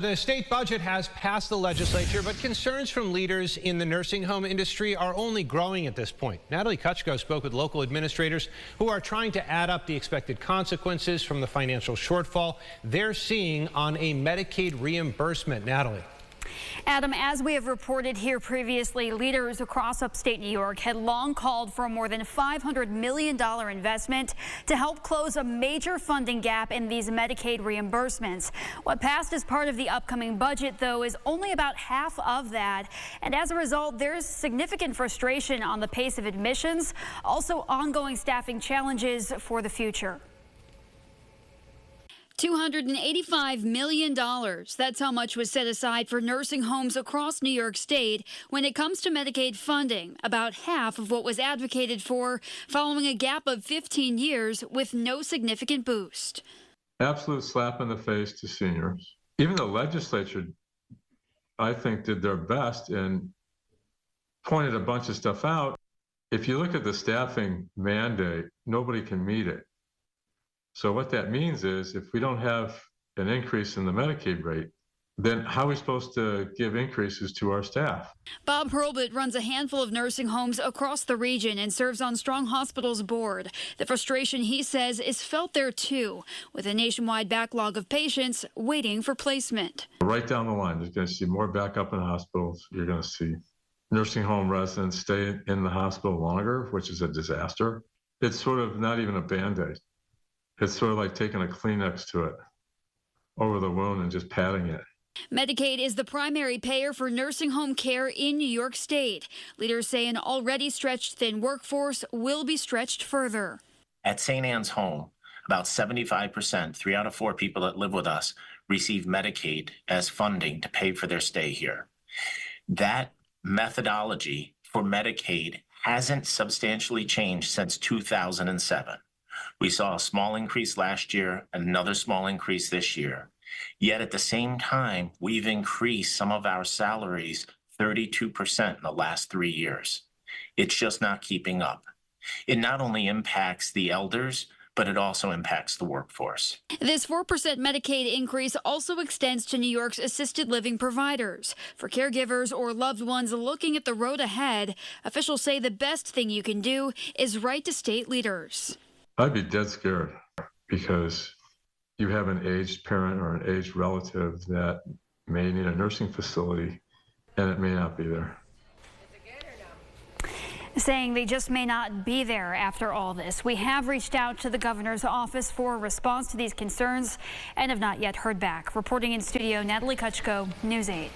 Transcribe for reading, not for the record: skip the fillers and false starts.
The state budget has passed the legislature, but concerns from leaders in the nursing home industry are only growing at this point. Natalie Kutchko spoke with local administrators who are trying to add up the expected consequences from the financial shortfall they're seeing on a Medicaid reimbursement. Natalie. Adam, as we have reported here previously, leaders across upstate New York had long called for a more than $500 million investment to help close a major funding gap in these Medicaid reimbursements. What passed as part of the upcoming budget, though, is only about half of that. And as a result, there's significant frustration on the pace of admissions, also ongoing staffing challenges for the future. $285 million. That's how much was set aside for nursing homes across New York State when it comes to Medicaid funding, about half of what was advocated for following a gap of 15 years with no significant boost. Absolute slap in the face to seniors. Even the legislature, I think, did their best and pointed a bunch of stuff out. If you look at the staffing mandate, nobody can meet it. So what that means is if we don't have an increase in the Medicaid rate, then how are we supposed to give increases to our staff? Bob Hurlbut runs a handful of nursing homes across the region and serves on Strong Hospital's board. The frustration, he says, is felt there too, with a nationwide backlog of patients waiting for placement. Right down the line, you're going to see more backup in hospitals. You're going to see nursing home residents stay in the hospital longer, which is a disaster. It's sort of not even a Band-Aid. It's sort of like taking a Kleenex to it over the wound and just patting it. Medicaid is the primary payer for nursing home care in New York State. Leaders say an already stretched thin workforce will be stretched further. At St. Anne's Home, about 75%, 3 out of 4 people that live with us, receive Medicaid as funding to pay for their stay here. That methodology for Medicaid hasn't substantially changed since 2007. We saw a small increase last year, another small increase this year. Yet at the same time, we've increased some of our salaries 32% in the last 3 years. It's just not keeping up. It not only impacts the elders, but it also impacts the workforce. This 4% Medicaid increase also extends to New York's assisted living providers. For caregivers or loved ones looking at the road ahead, officials say the best thing you can do is write to state leaders. I'd be dead scared because you have an aged parent or an aged relative that may need a nursing facility and it may not be there. Saying they just may not be there after all this. We have reached out to the governor's office for a response to these concerns and have not yet heard back. Reporting in studio, Natalie Kutchko, News 8.